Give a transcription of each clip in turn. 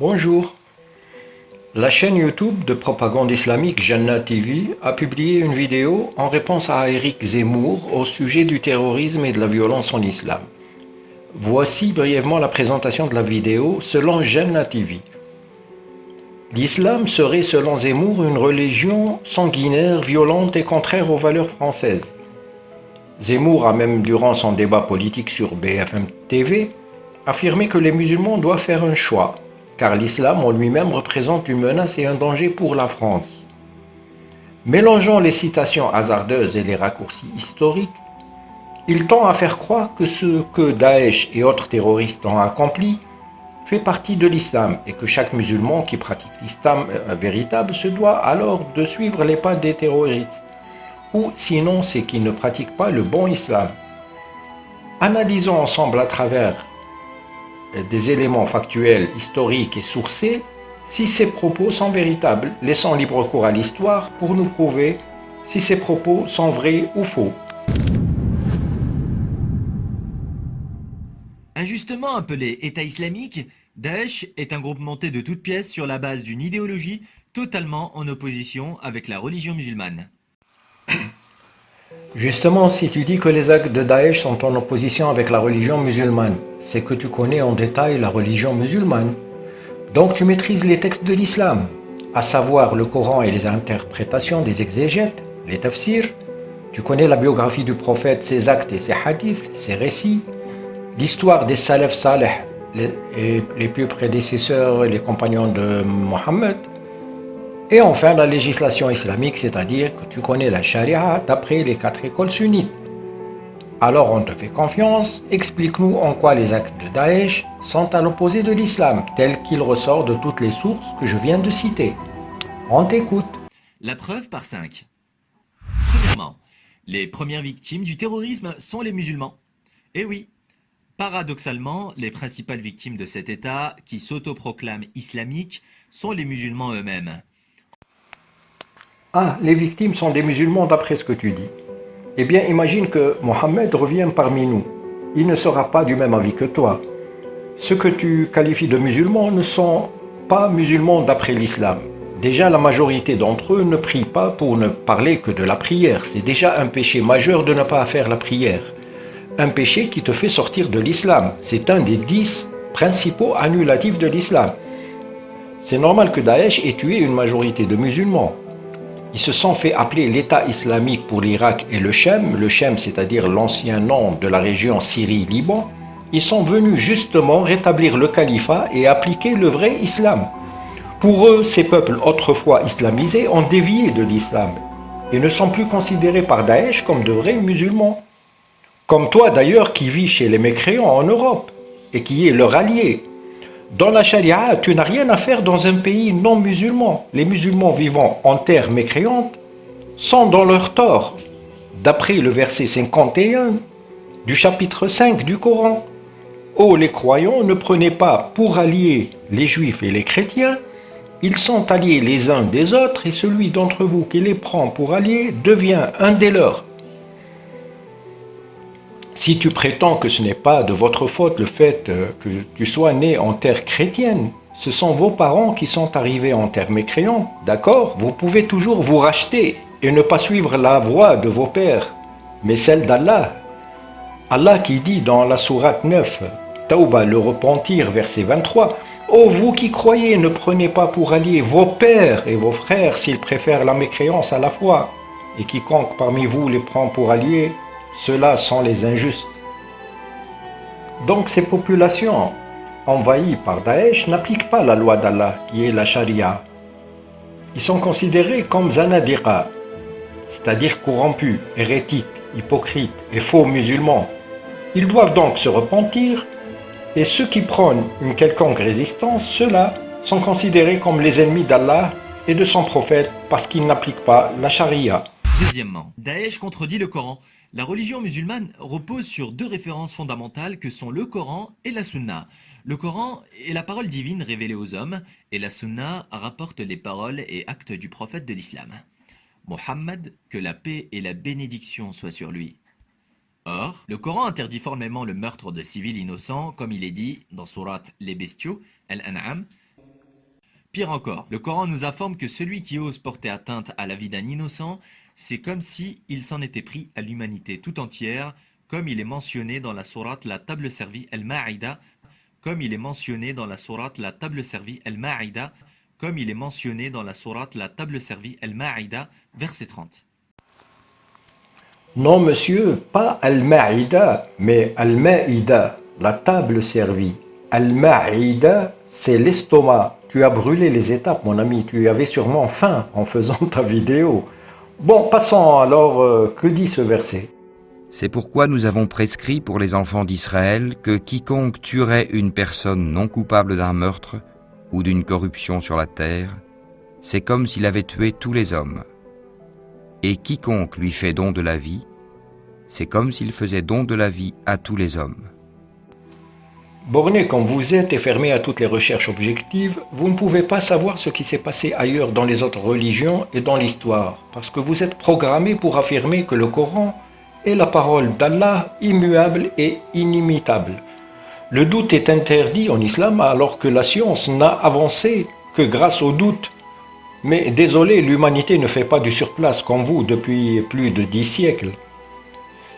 Bonjour. La chaîne YouTube de propagande islamique Jannah TV a publié une vidéo en réponse à Éric Zemmour au sujet du terrorisme et de la violence en islam. Voici brièvement la présentation de la vidéo selon Jannah TV. L'islam serait selon Zemmour une religion sanguinaire, violente et contraire aux valeurs françaises. Zemmour a même, durant son débat politique sur BFM TV, affirmé que les musulmans doivent faire un choix, car l'islam en lui-même représente une menace et un danger pour la France. Mélangeant les citations hasardeuses et les raccourcis historiques, il tend à faire croire que ce que Daesh et autres terroristes ont accompli fait partie de l'islam et que chaque musulman qui pratique l'islam véritable se doit alors de suivre les pas des terroristes, ou sinon c'est qu'il ne pratique pas le bon islam. Analysons ensemble à travers des éléments factuels, historiques et sourcés si ces propos sont véritables, laissant libre cours à l'histoire pour nous prouver si ces propos sont vrais ou faux. Injustement appelé État islamique, Daesh est un groupe monté de toutes pièces sur la base d'une idéologie totalement en opposition avec la religion musulmane. Justement, si tu dis que les actes de Daesh sont en opposition avec la religion musulmane, c'est que tu connais en détail la religion musulmane. Donc tu maîtrises les textes de l'islam, à savoir le Coran et les interprétations des exégètes, les tafsirs. Tu connais la biographie du prophète, ses actes et ses hadiths, ses récits, l'histoire des salaf salih, les pieux prédécesseurs et les compagnons de Mohammed. Et enfin la législation islamique, c'est-à-dire que tu connais la charia d'après les 4 écoles sunnites. Alors on te fait confiance, explique-nous en quoi les actes de Daesh sont à l'opposé de l'islam, tel qu'il ressort de toutes les sources que je viens de citer. On t'écoute. La preuve par 5. Premièrement, les premières victimes du terrorisme sont les musulmans. Et oui, paradoxalement, les principales victimes de cet État, qui s'autoproclament islamiques, sont les musulmans eux-mêmes. Ah, les victimes sont des musulmans d'après ce que tu dis. Eh bien, imagine que Mohammed revienne parmi nous. Il ne sera pas du même avis que toi. Ceux que tu qualifies de musulmans ne sont pas musulmans d'après l'islam. Déjà, la majorité d'entre eux ne prient pas pour ne parler que de la prière. C'est déjà un péché majeur de ne pas faire la prière. Un péché qui te fait sortir de l'islam. C'est un des 10 principaux annulatifs de l'islam. C'est normal que Daesh ait tué une majorité de musulmans. Ils se sont fait appeler l'État islamique pour l'Irak et le Chem, c'est-à-dire l'ancien nom de la région Syrie-Liban. Ils sont venus justement rétablir le califat et appliquer le vrai islam. Pour eux, ces peuples autrefois islamisés ont dévié de l'islam et ne sont plus considérés par Daesh comme de vrais musulmans. Comme toi d'ailleurs qui vis chez les mécréants en Europe et qui est leur allié. Dans la charia, tu n'as rien à faire dans un pays non musulman. Les musulmans vivant en terre mécréante sont dans leur tort, d'après le verset 51 du chapitre 5 du Coran. Ô les croyants, ne prenez pas pour alliés les juifs et les chrétiens, ils sont alliés les uns des autres et celui d'entre vous qui les prend pour alliés devient un des leurs. Si tu prétends que ce n'est pas de votre faute le fait que tu sois né en terre chrétienne, ce sont vos parents qui sont arrivés en terre mécréante, d'accord? Vous pouvez toujours vous racheter et ne pas suivre la voie de vos pères, mais celle d'Allah. Allah qui dit dans la sourate 9, Tauba, le repentir, verset 23, « Ô vous qui croyez, ne prenez pas pour alliés vos pères et vos frères s'ils préfèrent la mécréance à la foi, et quiconque parmi vous les prend pour alliés, ceux-là sont les injustes. » Donc ces populations envahies par Daesh n'appliquent pas la loi d'Allah, qui est la charia. Ils sont considérés comme zanadiqa, c'est-à-dire corrompus, hérétiques, hypocrites et faux musulmans. Ils doivent donc se repentir, et ceux qui prônent une quelconque résistance, ceux-là sont considérés comme les ennemis d'Allah et de son prophète parce qu'ils n'appliquent pas la charia. Deuxièmement, Daesh contredit le Coran. La religion musulmane repose sur 2 références fondamentales que sont le Coran et la Sunna. Le Coran est la parole divine révélée aux hommes et la Sunna rapporte les paroles et actes du prophète de l'islam. Mohammed, que la paix et la bénédiction soient sur lui. Or, le Coran interdit formellement le meurtre de civils innocents, comme il est dit dans sourate Les Bestiaux, Al-An'am, Pire encore, le Coran nous informe que celui qui ose porter atteinte à la vie d'un innocent, c'est comme si il s'en était pris à l'humanité tout entière, comme il est mentionné dans la sourate La Table Servie Al-Ma'ida, comme il est mentionné dans la sourate La Table Servie Al-Ma'ida, comme il est mentionné dans la sourate La Table Servie Al-Ma'ida, verset 30. Non, monsieur, pas Al-Ma'ida, mais Al-Ma'ida, la table servie. Al-Ma'ida, c'est l'estomac. Tu as brûlé les étapes, mon ami. Tu avais sûrement faim en faisant ta vidéo. Bon, passons alors. Que dit ce verset? C'est pourquoi nous avons prescrit pour les enfants d'Israël que quiconque tuerait une personne non coupable d'un meurtre ou d'une corruption sur la terre, c'est comme s'il avait tué tous les hommes. Et quiconque lui fait don de la vie, c'est comme s'il faisait don de la vie à tous les hommes. Borné comme vous êtes et fermé à toutes les recherches objectives, vous ne pouvez pas savoir ce qui s'est passé ailleurs dans les autres religions et dans l'histoire, parce que vous êtes programmé pour affirmer que le Coran est la parole d'Allah immuable et inimitable. Le doute est interdit en islam alors que la science n'a avancé que grâce au doute. Mais désolé, l'humanité ne fait pas du surplace comme vous depuis plus de 10 siècles.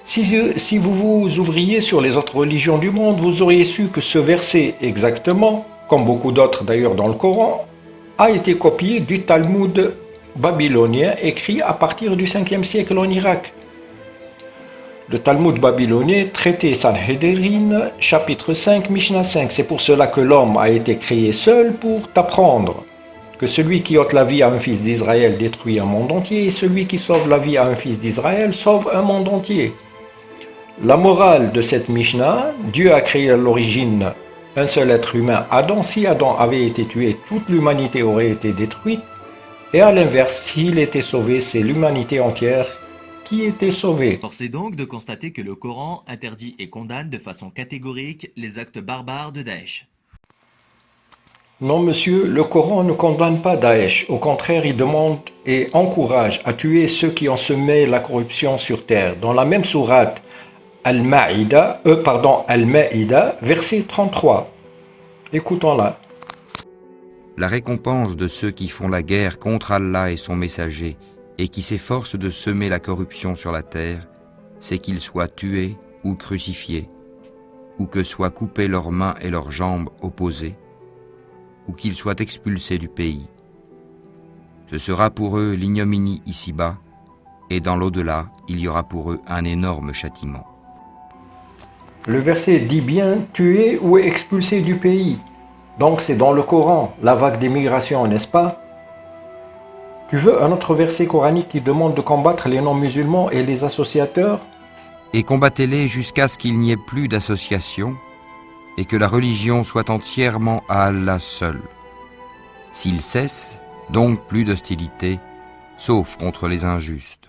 Si vous vous ouvriez sur les autres religions du monde, vous auriez su que ce verset exactement, comme beaucoup d'autres d'ailleurs dans le Coran, a été copié du Talmud babylonien écrit à partir du 5e siècle en Irak. Le Talmud babylonien, traité Sanhedrin, chapitre 5, Mishnah 5. C'est pour cela que l'homme a été créé seul pour t'apprendre que celui qui ôte la vie à un fils d'Israël détruit un monde entier et celui qui sauve la vie à un fils d'Israël sauve un monde entier. La morale de cette Mishnah, Dieu a créé à l'origine un seul être humain, Adam. Si Adam avait été tué, toute l'humanité aurait été détruite. Et à l'inverse, s'il était sauvé, c'est l'humanité entière qui était sauvée. Force est donc de constater que le Coran interdit et condamne de façon catégorique les actes barbares de Daesh. Non, monsieur, le Coran ne condamne pas Daesh. Au contraire, il demande et encourage à tuer ceux qui ont semé la corruption sur terre. Dans la même sourate, Al-Ma'ida, verset 33. Écoutons-la. La récompense de ceux qui font la guerre contre Allah et son messager et qui s'efforcent de semer la corruption sur la terre, c'est qu'ils soient tués ou crucifiés, ou que soient coupées leurs mains et leurs jambes opposées, ou qu'ils soient expulsés du pays. Ce sera pour eux l'ignominie ici-bas, et dans l'au-delà, il y aura pour eux un énorme châtiment. Le verset dit bien « tuer ou expulser du pays ». Donc c'est dans le Coran, la vague d'émigration, n'est-ce pas? Tu veux un autre verset coranique qui demande de combattre les non-musulmans et les associateurs? Et combattez-les jusqu'à ce qu'il n'y ait plus d'association, et que la religion soit entièrement à Allah seul. S'ils cessent, donc plus d'hostilité, sauf contre les injustes.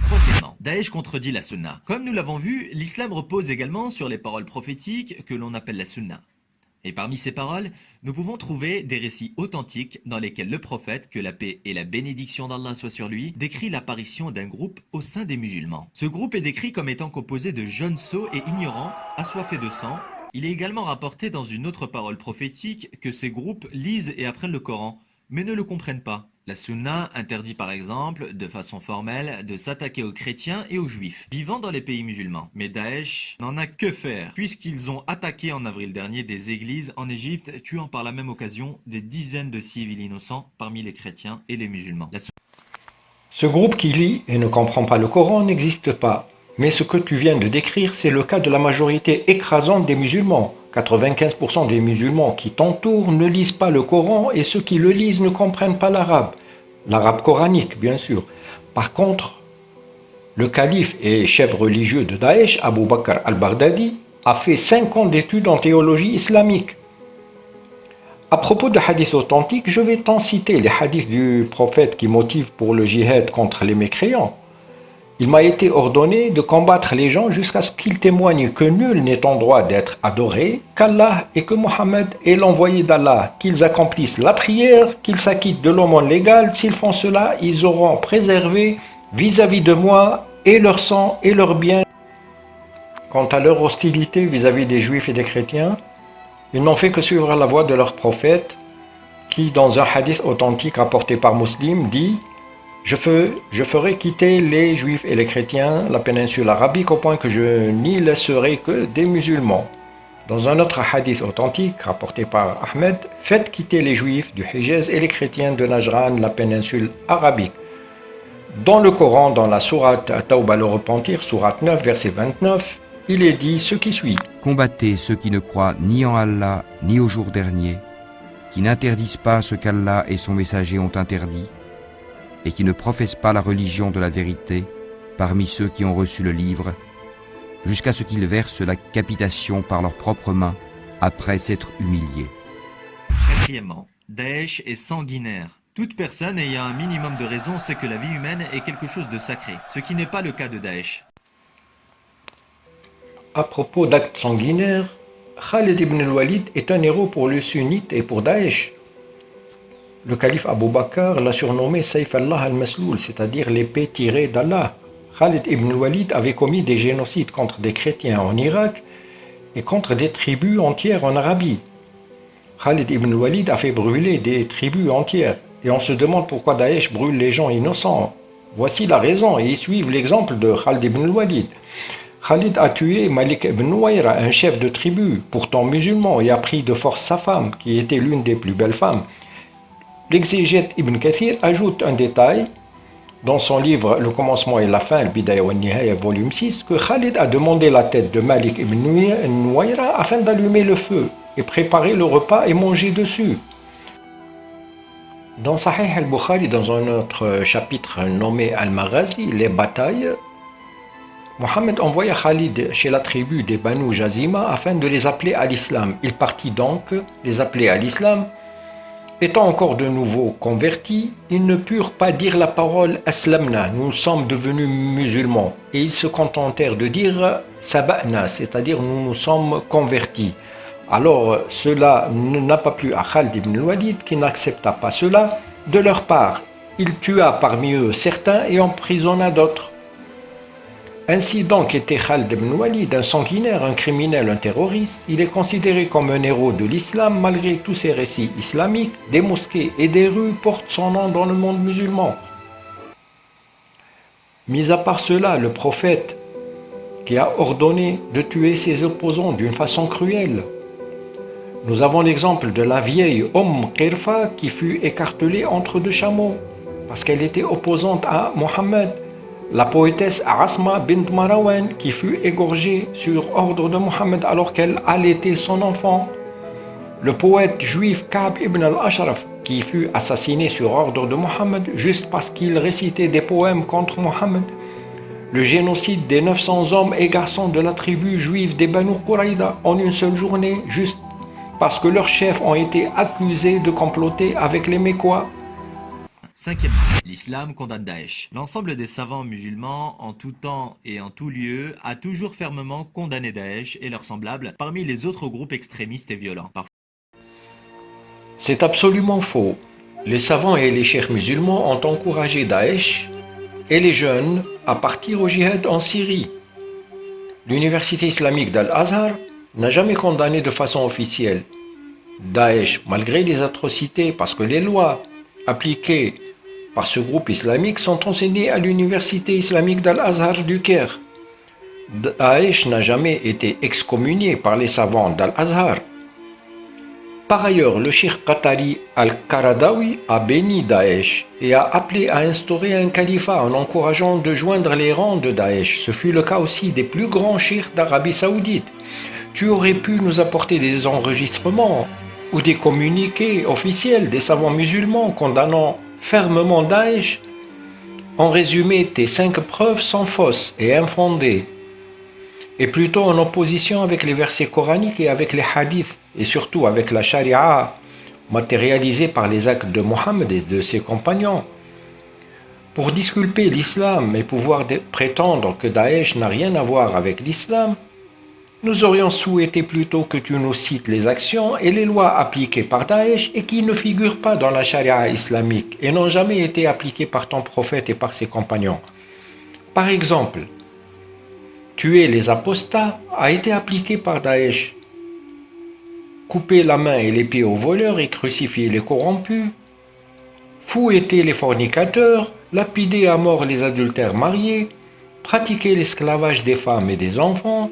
Troisièmement, Daesh contredit la Sunna. Comme nous l'avons vu, l'islam repose également sur les paroles prophétiques que l'on appelle la Sunna. Et parmi ces paroles, nous pouvons trouver des récits authentiques dans lesquels le prophète, que la paix et la bénédiction d'Allah soient sur lui, décrit l'apparition d'un groupe au sein des musulmans. Ce groupe est décrit comme étant composé de jeunes sots et ignorants, assoiffés de sang. Il est également rapporté dans une autre parole prophétique que ces groupes lisent et apprennent le Coran, mais ne le comprennent pas. La Sunna interdit par exemple, de façon formelle, de s'attaquer aux chrétiens et aux juifs vivant dans les pays musulmans. Mais Daesh n'en a que faire, puisqu'ils ont attaqué en avril dernier des églises en Égypte, tuant par la même occasion des dizaines de civils innocents parmi les chrétiens et les musulmans. Ce groupe qui lit et ne comprend pas le Coran n'existe pas. Mais ce que tu viens de décrire, c'est le cas de la majorité écrasante des musulmans. 95% des musulmans qui t'entourent ne lisent pas le Coran et ceux qui le lisent ne comprennent pas l'arabe. L'arabe coranique, bien sûr. Par contre, le calife et chef religieux de Daesh, Abu Bakr al-Baghdadi, a fait 5 ans d'études en théologie islamique. À propos de hadiths authentiques, je vais t'en citer les hadiths du prophète qui motivent pour le djihad contre les mécréants. Il m'a été ordonné de combattre les gens jusqu'à ce qu'ils témoignent que nul n'est en droit d'être adoré, qu'Allah et que Mohammed est l'envoyé d'Allah, qu'ils accomplissent la prière, qu'ils s'acquittent de l'aumône légale. S'ils font cela, ils auront préservé vis-à-vis de moi et leur sang et leurs biens. Quant à leur hostilité vis-à-vis des juifs et des chrétiens, ils n'ont fait que suivre la voie de leur prophète, qui, dans un hadith authentique rapporté par Muslim, dit « Je ferai quitter les Juifs et les chrétiens la péninsule arabique au point que je n'y laisserai que des musulmans. » Dans un autre hadith authentique rapporté par Ahmed, « Faites quitter les Juifs du Hijaz et les chrétiens de Najran la péninsule arabique. » Dans le Coran, dans la sourate At-Tawbah le repentir, sourate 9, verset 29, il est dit ce qui suit. Combattez ceux qui ne croient ni en Allah ni au jour dernier, qui n'interdisent pas ce qu'Allah et son messager ont interdit, et qui ne professent pas la religion de la vérité parmi ceux qui ont reçu le livre, jusqu'à ce qu'ils versent la capitation par leurs propres mains après s'être humiliés. Quatrièmement, Daesh est sanguinaire. Toute personne ayant un minimum de raison sait que la vie humaine est quelque chose de sacré, ce qui n'est pas le cas de Daesh. À propos d'actes sanguinaires, Khalid ibn al-Walid est un héros pour les sunnites et pour Daesh. Le calife Abu Bakr l'a surnommé Saif Allah al-Masloul, c'est-à-dire l'épée tirée d'Allah. Khalid ibn al-Walid avait commis des génocides contre des chrétiens en Irak et contre des tribus entières en Arabie. Khalid ibn al-Walid a fait brûler des tribus entières. Et on se demande pourquoi Daesh brûle les gens innocents. Voici la raison, et ils suivent l'exemple de Khalid ibn al-Walid. Khalid a tué Malik ibn Nuwayra, un chef de tribu, pourtant musulman, et a pris de force sa femme, qui était l'une des plus belles femmes. L'exégète Ibn Kathir ajoute un détail dans son livre Le commencement et la fin, le Bidaya wa Nihaya, volume 6, que Khalid a demandé la tête de Malik ibn Nuwayra afin d'allumer le feu et préparer le repas et manger dessus. Dans Sahih al-Bukhari, dans un autre chapitre nommé Al-Maghazi, les batailles, Mohammed envoya Khalid chez la tribu des Banu Jazima afin de les appeler à l'islam. Il partit donc les appeler à l'islam. Étant encore de nouveau convertis, ils ne purent pas dire la parole « Aslamna », nous sommes devenus musulmans. Et ils se contentèrent de dire « Saba'na », c'est-à-dire nous nous sommes convertis. Alors cela n'a pas plu à Khalid ibn al-Walid qui n'accepta pas cela de leur part. Il tua parmi eux certains et emprisonna d'autres. Ainsi donc était Khalid ibn al-Walid un sanguinaire, un criminel, un terroriste. Il est considéré comme un héros de l'islam malgré tous ses récits islamiques. Des mosquées et des rues portent son nom dans le monde musulman. Mis à part cela, le prophète qui a ordonné de tuer ses opposants d'une façon cruelle. Nous avons l'exemple de la vieille Qirfa qui fut écartelée entre deux chameaux parce qu'elle était opposante à Mohammed. La poétesse Asma bint Marawan qui fut égorgée sur ordre de Mohammed alors qu'elle allaitait son enfant. Le poète juif Ka'b ibn al-Ashraf qui fut assassiné sur ordre de Mohammed juste parce qu'il récitait des poèmes contre Mohammed. Le génocide des 900 hommes et garçons de la tribu juive des Banu Quraïda en une seule journée juste parce que leurs chefs ont été accusés de comploter avec les Mécois. Cinquièmement, l'islam condamne Daesh. L'ensemble des savants musulmans, en tout temps et en tout lieu, a toujours fermement condamné Daesh et leurs semblables parmi les autres groupes extrémistes et violents. C'est absolument faux. Les savants et les cheikhs musulmans ont encouragé Daesh et les jeunes à partir au djihad en Syrie. L'université islamique d'Al-Azhar n'a jamais condamné de façon officielle Daesh, malgré les atrocités, parce que les lois appliquées par ce groupe islamique sont enseignées à l'université islamique d'Al-Azhar du Caire. Daesh n'a jamais été excommunié par les savants d'Al-Azhar. Par ailleurs, le cheikh qatari Al-Qaradawi a béni Daesh et a appelé à instaurer un califat en encourageant de joindre les rangs de Daesh. Ce fut le cas aussi des plus grands cheikhs d'Arabie Saoudite. Tu aurais pu nous apporter des enregistrements ou des communiqués officiels des savants musulmans condamnant fermement Daesh. En résumé, tes 5 preuves sont fausses et infondées, et plutôt en opposition avec les versets coraniques et avec les hadiths, et surtout avec la charia matérialisée par les actes de Mohammed et de ses compagnons. Pour disculper l'islam et pouvoir prétendre que Daesh n'a rien à voir avec l'islam, nous aurions souhaité plutôt que tu nous cites les actions et les lois appliquées par Daesh et qui ne figurent pas dans la charia islamique et n'ont jamais été appliquées par ton prophète et par ses compagnons. Par exemple, tuer les apostats a été appliqué par Daesh. couper la main et les pieds aux voleurs et crucifier les corrompus, fouetter les fornicateurs, lapider à mort les adultères mariés, pratiquer l'esclavage des femmes et des enfants,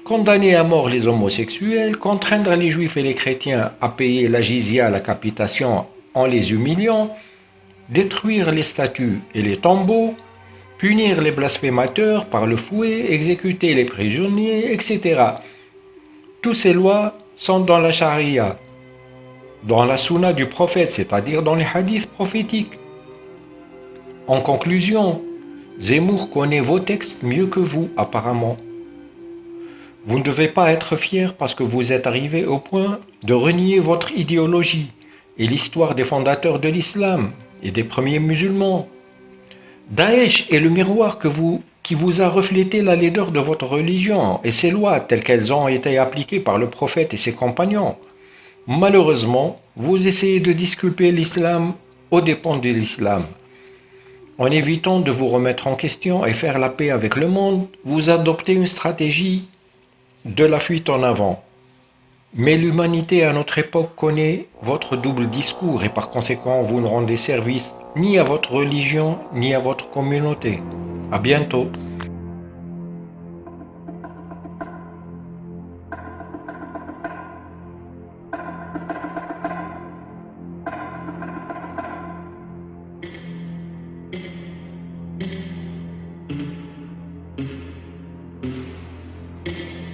condamner à mort les homosexuels, contraindre les juifs et les chrétiens à payer la jizya, la capitation, en les humiliant, détruire les statues et les tombeaux, punir les blasphémateurs par le fouet, exécuter les prisonniers, etc. Toutes ces lois sont dans la charia, dans la sunna du prophète, c'est-à-dire dans les hadiths prophétiques. En conclusion, Zemmour connaît vos textes mieux que vous, apparemment. Vous ne devez pas être fier parce que vous êtes arrivé au point de renier votre idéologie et l'histoire des fondateurs de l'islam et des premiers musulmans. Daesh est le miroir qui vous a reflété la laideur de votre religion et ses lois telles qu'elles ont été appliquées par le prophète et ses compagnons. Malheureusement, vous essayez de disculper l'islam aux dépens de l'islam. En évitant de vous remettre en question et faire la paix avec le monde, vous adoptez une stratégie de la fuite en avant. Mais l'humanité à notre époque connaît votre double discours et par conséquent vous ne rendez service ni à votre religion ni à votre communauté. À bientôt.